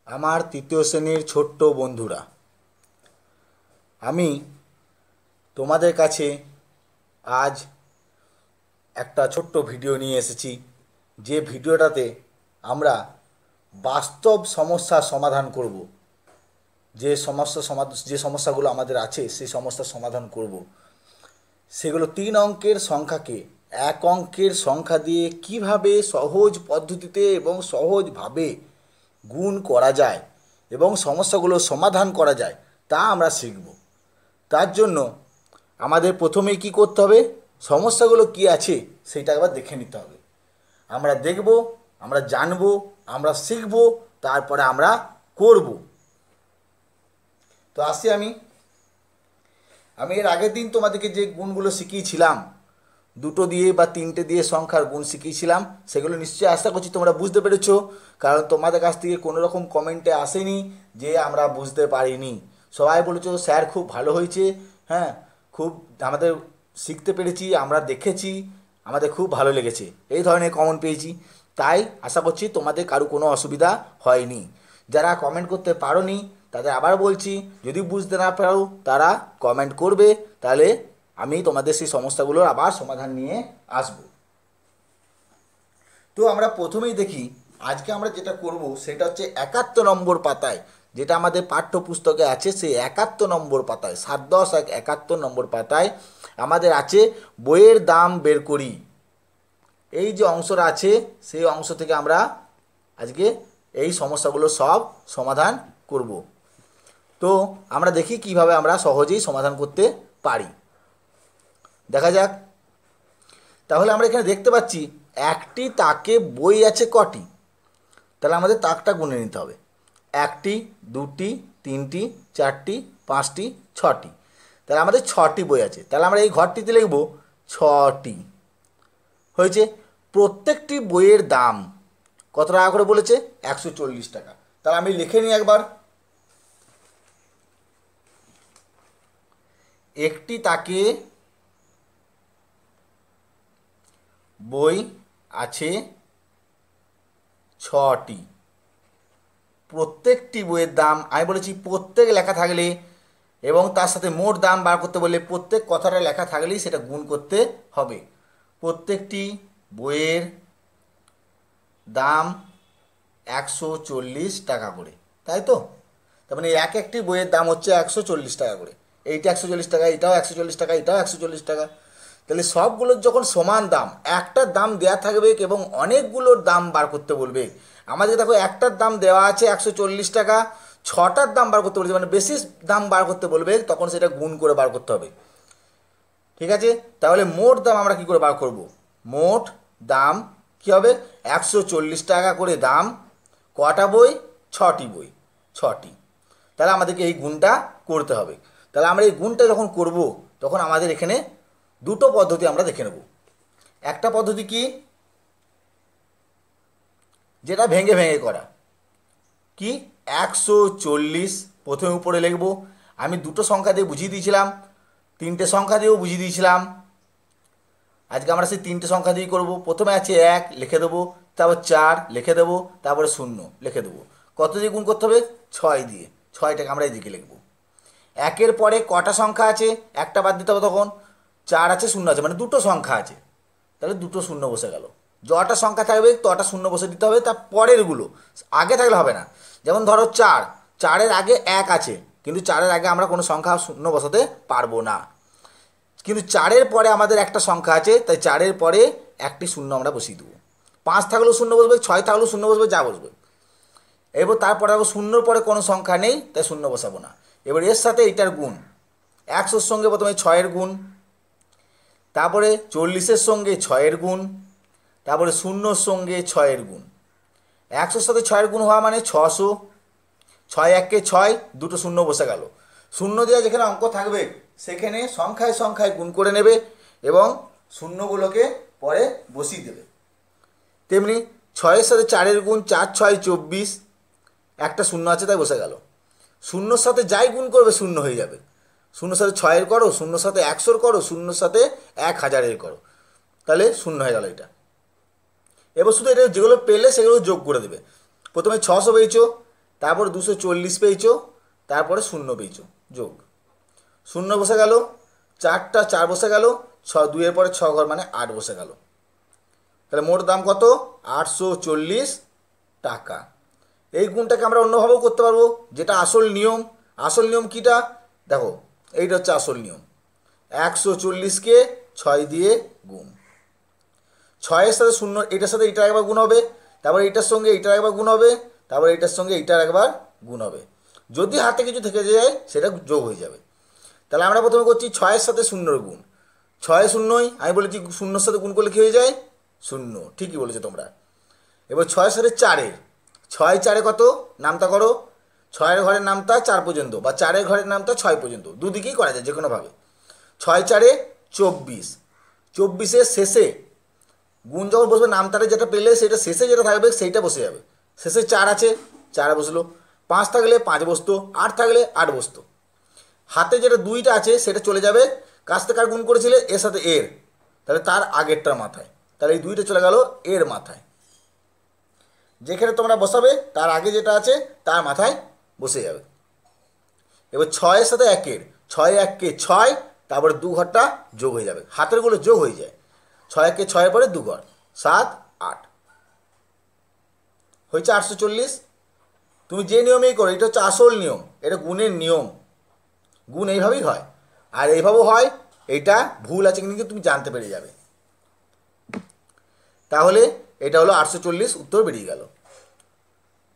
আমার তৃতীয় শ্রেণীর ছোট্ট বন্ধুরা, আমি তোমাদের কাছে আজ একটা ছোট্ট ভিডিও নিয়ে এসেছি। যে ভিডিওটাতে আমরা বাস্তব সমস্যার সমাধান করব। যে সমস্যাগুলো আমাদের আছে সেই সমস্যার সমাধান করব। সেগুলো 3 অঙ্কের সংখ্যাকে 1 অঙ্কের সংখ্যা দিয়ে কিভাবে সহজ পদ্ধতিতে এবং সহজভাবে গুণ করা যায় এবং সমস্যাগুলো সমাধান করা যায় তা আমরা শিখব। তার জন্য আমাদের প্রথমেই কি করতে হবে, সমস্যাগুলো কি আছে সেটা একবার দেখে নিতে হবে। আমরা দেখব, আমরা জানব, আমরা শিখব, তারপরে আমরা করব। তো আসি আমি এর আগের দিন তোমাদেরকে যে গুণগুলো শিখিয়েছিলাম, 2 দিয়ে বা 3টে দিয়ে সংখ্যার গুণ শিখিয়েছিলাম, সেগুলো নিশ্চয়ই আশা করছি তোমরা বুঝতে পেরেছো। কারণ তোমাদের কাছ থেকে কোনো রকম কমেন্টে আসেনি যে আমরা বুঝতে পারিনি। সবাই বলেছো স্যার খুব ভালো হয়েছে, হ্যাঁ খুব আমাদের শিখতে পেরেছি, আমরা দেখেছি, আমাদের খুব ভালো লেগেছে, এই ধরনের কমেন্ট পেয়েছি। তাই আশা করছি তোমাদের কারো কোনো অসুবিধা হয়নি। যারা কমেন্ট করতে পারোনি তাদের আবার বলছি, যদি বুঝতে না পারো তারা কমেন্ট করবে, তাহলে আমি তোমাদের সেই সমস্যাগুলোর আবার সমাধান নিয়ে আসব। তো আমরা প্রথমেই দেখি, আজকে আমরা যেটা করব সেটা হচ্ছে 71 নম্বর পাতায়, যেটা আমাদের পাঠ্যপুস্তকে আছে, সেই 71 নম্বর পাতায় 7-10-71 নম্বর পাতায় আমাদের আছে বইয়ের দাম বের করি। এই যে অংশটা আছে সেই অংশ থেকে আমরা আজকে এই সমস্যাগুলো সব সমাধান করব। তো আমরা দেখি কিভাবে আমরা সহজেই সমাধান করতে পারি। দেখা যাক। তাহলে আমরা এখানে দেখতে পাচ্ছি একটি তাকে বই আছে কটি, তাহলে আমাদের তাকটা গুনে নিতে হবে। 1টি, 2টি, 3টি, 4টি, 5টি, 6টি, তাহলে আমাদের 6টি বই আছে। তাহলে আমরা এই ঘরটিতে লিখব 6টি। হয়েছে। প্রত্যেকটি বইয়ের দাম কত টাকা করে বলেছে? 140 টাকা। তাহলে আমি লিখে নিই একবার। একটি তাকে বই আছে 6টি। প্রত্যেকটি বইয়ের দাম, আমি বলেছি প্রত্যেক লেখা থাকলে এবং তার সাথে মোট দাম বার করতে বললে প্রত্যেক কথাটা লেখা থাকলেই সেটা গুণ করতে হবে। প্রত্যেকটি বইয়ের দাম 140 টাকা করে, তাই তো? তার মানে একটি বইয়ের দাম হচ্ছে 140 টাকা করে। এইটা 140 টাকা, এটাও 140 টাকা, এটাও 140 টাকা। তাহলে সবগুলোর যখন সমান দাম, একটার দাম দেওয়া থাকবে এবং অনেকগুলোর দাম বার করতে বলবে। আমাদের দেখো একটার দাম দেওয়া আছে 140 টাকা, 6টার দাম বার করতে বলছে, মানে বেশি দাম বার করতে বলবে, তখন সেটা গুণ করে বার করতে হবে। ঠিক আছে? তাহলে মোট দাম আমরা কি করে বার করব? মোট দাম কি হবে? 140 টাকা করে দাম। কটা বই? 6টি বই, 6টি। তাহলে আমাদেরকে এই গুণটা করতে হবে। তাহলে আমরা এই গুণটা যখন করব তখন আমাদের এখানে 2টো পদ্ধতি আমরা দেখে নেব। একটা পদ্ধতি কি, যেটা ভেঙে ভেঙে করা। কি? 140 প্রথমে উপরে লিখব। আমি 2টো সংখ্যা দিয়ে বুঝিয়ে দিয়েছিলাম, 3টে সংখ্যা দিয়েও বুঝিয়ে দিয়েছিলাম। আজকে আমরা সেই 3টে সংখ্যা দিয়ে করব। প্রথমে আছে 1 লিখে দেবো, তারপর 4 লিখে দেবো, তারপরে 0 লিখে দেবো। কত দিয়ে গুণ করতে হবে? 6 দিয়ে। 6টাকে আমরা এদিকে লিখব। 1-এর পরে কটা সংখ্যা আছে? একটা বাদ দিতে হবে, তখন 4 আছে, 0 আছে, মানে 2টো সংখ্যা আছে, তাহলে 2টো 0 বসে গেল। যটা সংখ্যা থাকবে তটা 0 বসে দিতে হবে। তার পরেরগুলো আগে থাকলে হবে না। যেমন ধরো 4, 4-এর আগে 1 আছে, কিন্তু 4-এর আগে আমরা কোনো সংখ্যা 0 বসাতে পারবো না। কিন্তু 4-এর পরে আমাদের একটা সংখ্যা আছে, তাই 4-এর পরে একটি 0 আমরা বসিয়ে দেবো। 5 থাকলেও 0 বসবে, 6 থাকলেও 0 বসবে, যা বসবে। এবার তারপরে 0-এর পরে কোনো সংখ্যা নেই, তাই 0 বসাবো না। এবার এর সাথে এইটার গুণ, 100-র সঙ্গে প্রথমে 6-এর গুণ, তারপরে 40-এর সঙ্গে 6-এর গুণ, তারপরে 0-র সঙ্গে 6-এর গুণ। 100-র সাথে 6-এর গুণ হওয়া মানে 600। 6-1-কে 6, 2টো 0 বসে গেল। 0 দেওয়া যেখানে অঙ্ক থাকবে সেখানে সংখ্যায় সংখ্যায় গুণ করে নেবে এবং 0গুলোকে পরে বসিয়ে দেবে। তেমনি 6-এর সাথে 4-এর গুণ, 4-6 24, একটা 0 আছে তাই বসে গেল। 0-র সাথে যাই গুণ করবে 0 হয়ে যাবে। 0-র সাথে 6-এর করো, 0-র সাথে 100-র করো, 0-র সাথে 1000-এর করো, তাহলে 0 হয়ে গেল এটা। এবার শুধু এটা যেগুলো পেলে সেগুলো যোগ করে দেবে। প্রথমে 600 পেয়েছো, তারপর 240 পেয়েছো, তারপরে শূন্য পেয়েছো, যোগ শূন্য বসে গেল, চারটা 4 বসে গেল, 2 এর পরে 6 ঘর মানে 8 বসে গেল। তাহলে মোট দাম কত? 840 টাকা। এই গুণটাকে আমরা অন্যভাবেও করতে পারবো, যেটা আসল নিয়ম। আসল নিয়ম কীটা দেখো, এইটা হচ্ছে আসল নিয়ম। 140কে 6 দিয়ে গুণ, 6-এর সাথে শূন্য, এটার সাথে এটা একবার গুণ হবে, তারপর এইটার সঙ্গে এইটার একবার গুণ হবে, তারপর এইটার সঙ্গে এইটার একবার গুণ হবে। যদি হাতে কিছু থেকে যায় সেটা যোগ হয়ে যাবে। তাহলে আমরা প্রথমে করছি 6-এর সাথে শূন্যর গুণ। 6 শূন্যই, আমি বলেছি শূন্যর সাথে গুণ করলে কী হয়ে যায়? শূন্য। ঠিকই বলেছো তোমরা। এবার 6-এর সাথে 4-এর, 6 4-এ কত? নামতা করো। 6-এর ঘরের নামতা 4 পর্যন্ত, বা 4-এর ঘরের নামতা 6 পর্যন্ত, দুদিকেই করা যায় যে কোনোভাবে। 6 4-এ 24, 24-এর শেষে গুণ যখন বসবে, নামতারে যেটা পেলে সেটা শেষে যেটা থাকবে সেইটা বসে যাবে। শেষে 4 আছে, 4 বসলো। 5 থাকলে 5 বসতো, 8 থাকলে 8 বসতো। হাতে যেটা 2টা আছে সেটা চলে যাবে, কাছ থেকে কার গুণ করেছিলে? এর সাথে এর, তাহলে তার আগেরটার মাথায়। তাহলে এই 2টা চলে গেল এর মাথায়। যেখানে তোমরা বসাবে তার আগে যেটা আছে তার মাথায় বসে যাবে। এবার 6-এর সাথে 1-এর, 6 1-কে 6, তারপরে 2 ঘরটা যোগ হয়ে যাবে, হাতেরগুলো যোগ হয়ে যায়। 6 1-কে 6-এর পরে 2 ঘর, 7 8 হয়েছে 840। তুমি যে নিয়মেই করো, এটা হচ্ছে আসল নিয়ম, এটা গুণের নিয়ম। গুণ এইভাবেই হয়, আর এইভাবেও হয়। এইটা ভুল আছে কিন্তু তুমি জানতে পেরে যাবে। তাহলে এটা হলো 840, উত্তর বেরিয়ে গেল।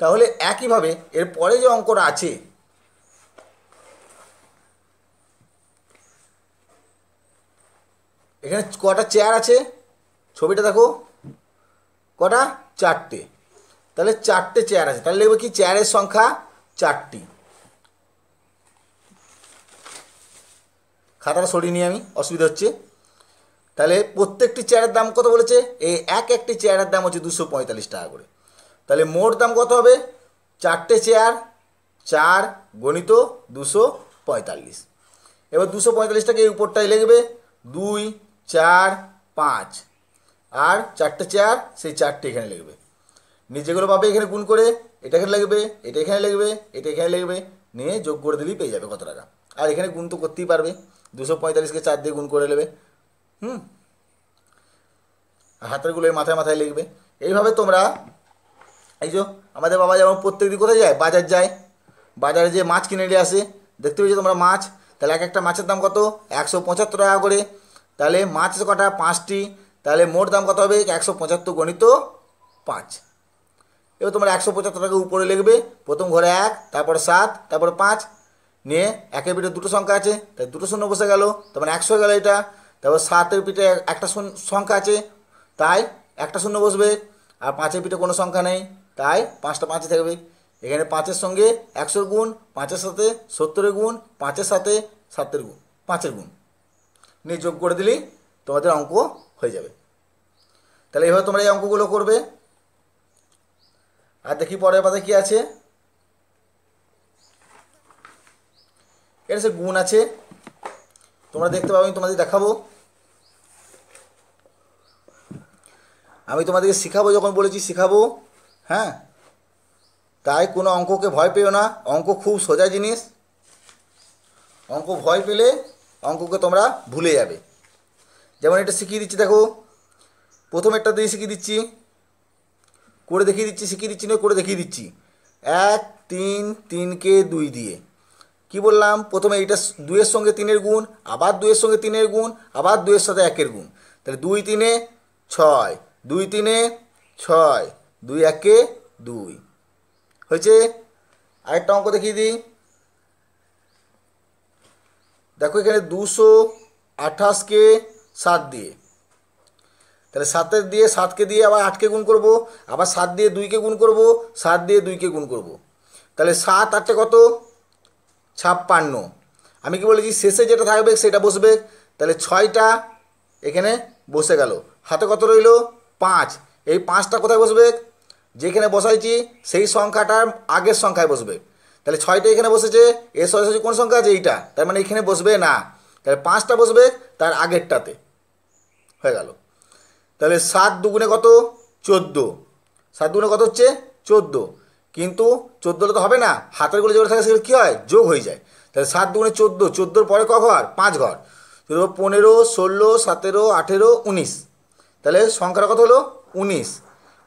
তাহলে একইভাবে এর পরে যে অঙ্কটা আছে, এখানে কটা চেয়ার আছে ছবিটা দেখো, কটা? 4টে। তাহলে 4টে চেয়ার আছে, তাহলে লিখবে কি? চেয়ারের সংখ্যা 4টি। খাতাটা সরিয়ে নিয়ে আমি, অসুবিধা হচ্ছে। তাহলে প্রত্যেকটি চেয়ারের দাম কত বলেছে? এই একটি চেয়ারের দাম হচ্ছে 245 টাকা করে। তাহলে মোট দাম কত হবে? 4টে চেয়ার, 4 গণিত 245। এবার 245টাকে এই উপরটাই লিখবে 2 4 5, আর 4টে চেয়ার, সেই 4টে এখানে লিখবে। নিচেগুলো পাবে এখানে গুণ করে, এটা এখানে লিখবে, এটা এখানে লিখবে, এটা এখানে লিখবে, নিয়ে যোগ করে দিলেই পেয়ে যাবে কত টাকা। আর এখানে গুণ তো করতেই পারবে, 245কে 4 দিয়ে গুণ করে নেবে। হাতেরগুলো মাথায় মাথায় লিখবে। এইভাবে তোমরা, এই যে আমাদের বাবা যেমন প্রত্যেক দিন কোথায় যায়? বাজার যায়। বাজারে যে মাছ কিনে নিয়ে আসে, দেখতে পেয়েছো তোমরা মাছ। তাহলে একটা মাছের দাম কত? 175 টাকা করে। তাহলে মাছ কটা? 5টি। তাহলে মোট দাম কত হবে? 175 গণিত 5। এবার তোমরা 175 টাকা উপরে লিখবে, প্রথম ঘরে 1, তারপরে 7, তারপরে 5, নিয়ে 1-এর পিঠে 2টো সংখ্যা আছে, তাই 2টো শূন্য বসে গেল, তারপরে 100 হয়ে গেল এটা। তারপর 7-এর পিঠে একটা সংখ্যা আছে, তাই একটা শূন্য বসবে। আর 5-এর পিঠে কোনো সংখ্যা নেই, তাই 5টা 5 থাকবে। এখানে 5-এর সঙ্গে 100-র গুণ, 5-এর সাথে 70-এর গুণ, 5-এর সাথে 7-এর গুণ, 5-এর গুণ নিয়ে যোগ করে দিলেই তোমাদের অঙ্ক হয়ে যাবে। তাহলে এইভাবে তোমরা এই অঙ্কগুলো করবে। আর দেখি পরের পাতায় কী আছে। এটা সে গুণ আছে, তোমরা দেখতে পাবে, আমি তোমাদের দেখাবো। আমি তোমাদেরকে শেখাবো, যখন বলেছি শেখাবো, হ্যাঁ। তাই কোনো অঙ্ককে ভয় পেও না, অঙ্ক খুব সোজা জিনিস। অঙ্ক ভয় পেলে অঙ্ককে তোমরা ভুলে যাবে। যেমন এটা শিখিয়ে দিচ্ছি, দেখো প্রথম একটা দিয়ে শিখিয়ে দিচ্ছি, করে দেখিয়ে দিচ্ছি, শিখিয়ে দিচ্ছি না, করে দেখিয়ে দিচ্ছি। 1 3 3-কে 2 দিয়ে কি বললাম? প্রথমে এইটা 2-এর সঙ্গে 3-এর গুণ, আবার 2-এর সঙ্গে 3-এর গুণ, আবার 2-এর সাথে 1-এর গুণ। তাহলে 2 3-এ 6, 2 3-এ 6, 2 1-এ 2 হয়েছে। আরেকটা অঙ্ক দেখিয়ে দিই, দেখো এখানে 228-কে 7 দিয়ে, তাহলে 7-এর দিয়ে 7-কে দিয়ে আবার 8-কে গুণ করব, আবার 7 দিয়ে 2-কে গুণ করব, 7 দিয়ে 2-কে গুণ করব। তাহলে 7 8-এ কত? 56। আমি কি বলেছি? শেষে যেটা থাকবে সেটা বসবে। তাহলে 6টা এখানে বসে গেল, হাতে কত রইল? 5। এই 5টা কোথায় বসবে? যেখানে বসাইছি সেই সংখ্যাটার আগের সংখ্যায় বসবে। তাহলে 6টা এখানে বসেছে, এর সরাসরি কোন সংখ্যা আছে? এইটা, তার মানে এখানে বসবে না। তাহলে 5টা বসবে তার আগেরটাতে, হয়ে গেল। তাহলে 7 2 কত? 14। 7 2 কত হচ্ছে? 14। কিন্তু 14 তো হবে না, হাতেরগুলো যেগুলো থাকে সেগুলো কী হয়, যোগ হয়ে যায়। তাহলে 7 দুগুণে 14, 14 পরে ক ঘর, 5 ঘর। 15, 16, 17, 18, 19। তাহলে সংখ্যাটা কত হলো, 19।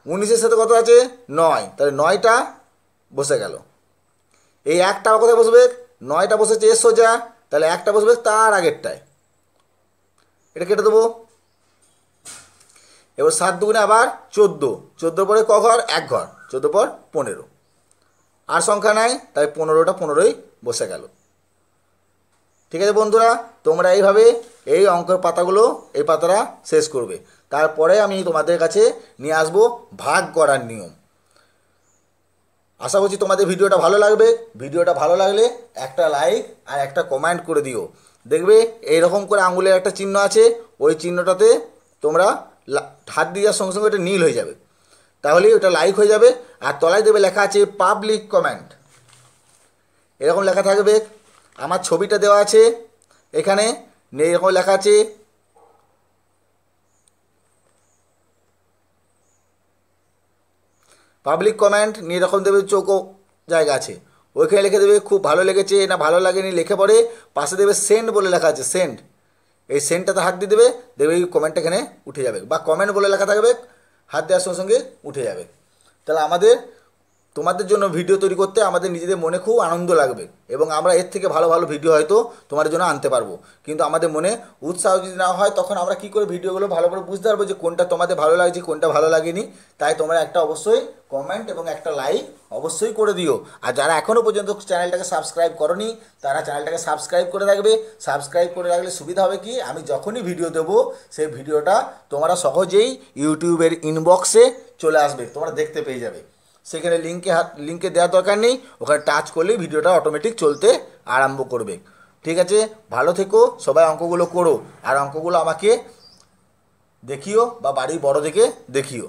19-এর সাথে কত আছে, 9, তাহলে 9টা বসে গেল। এই একটা কোথায় বসবে, 9টা বসেছে এর সোজা, তাহলে একটা বসবে তার আগেরটায়, এটা কেটে দেবো। এবার 7 দুগুণে আবার 14, 14 পরে ক ঘর, 1 ঘর, 14 পর 15, আর সংখ্যা নাই, তাই 15টা 15ই বসে গেল। ঠিক আছে বন্ধুরা, তোমরা এইভাবে এই অঙ্কের পাতাগুলো, এই পাতাটা শেষ করবে। তারপরে আমি তোমাদের কাছে নিয়ে আসবো ভাগ করার নিয়ম। আশা করছি তোমাদের ভিডিওটা ভালো লাগবে। ভিডিওটা ভালো লাগলে একটা লাইক আর একটা কমেন্ট করে দিও। দেখবে এইরকম করে আঙুলের একটা চিহ্ন আছে, ওই চিহ্নটাতে তোমরা হাত দিয়ে যাওয়ার সঙ্গে সঙ্গে এটা নীল হয়ে যাবে, তাহলে ওটা লাইক হয়ে যাবে। আর তলায় দেবে লেখা আছে পাবলিক কমেন্ট, এরকম লেখা থাকবে। আমার ছবিটা দেওয়া আছে এখানে, এরকম লেখা আছে পাবলিক কমেন্ট, নিয়ে এরকম দেবে চৌকো জায়গা আছে, ওইখানে লিখে দেবে খুব ভালো লেগেছে না ভালো লাগেনি, লিখে পরে পাশে দেবে সেন্ড বলে লেখা আছে, সেন্ড। এই সেন্ডটাতে হাত দিয়ে দেবে, দেখবে এই কমেন্টটা এখানে উঠে যাবে, বা কমেন্ট বলে লেখা থাকবে, হাত দেওয়ার সঙ্গে সঙ্গে উঠে যাবে। তাহলে আমাদের তোমাদের জন্য ভিডিও তৈরি করতে আমাদের নিজেদের মনে খুব আনন্দ লাগবে, এবং আমরা এর থেকে ভালো ভালো ভিডিও হয়তো তোমাদের জন্য আনতে পারবো। কিন্তু আমাদের মনে উৎসাহ যদি না হয়, তখন আমরা কী করে ভিডিওগুলো ভালো করে বুঝতে পারবো যে কোনটা তোমাদের ভালো লাগছে, কোনটা ভালো লাগেনি। তাই তোমরা একটা অবশ্যই কমেন্ট এবং একটা লাইক অবশ্যই করে দিও। আর যারা এখনও পর্যন্ত চ্যানেলটাকে সাবস্ক্রাইব করনি, তারা চ্যানেলটাকে সাবস্ক্রাইব করে রাখবে। সাবস্ক্রাইব করে রাখলে সুবিধা হবে কি, আমি যখনই ভিডিও দেবো সেই ভিডিওটা তোমরা সহজেই ইউটিউবের ইনবক্সে চলে আসবে, তোমরা দেখতে পেয়ে যাবে। সেখানে লিঙ্কে দেওয়ার দরকার নেই, ওখানে টাচ করলেই ভিডিওটা অটোমেটিক চলতে আরম্ভ করবে। ঠিক আছে, ভালো থেকো, সবাই অঙ্কগুলো করো, আর অঙ্কগুলো আমাকে দেখিও বা বাড়ির বড় দেখে দেখিও।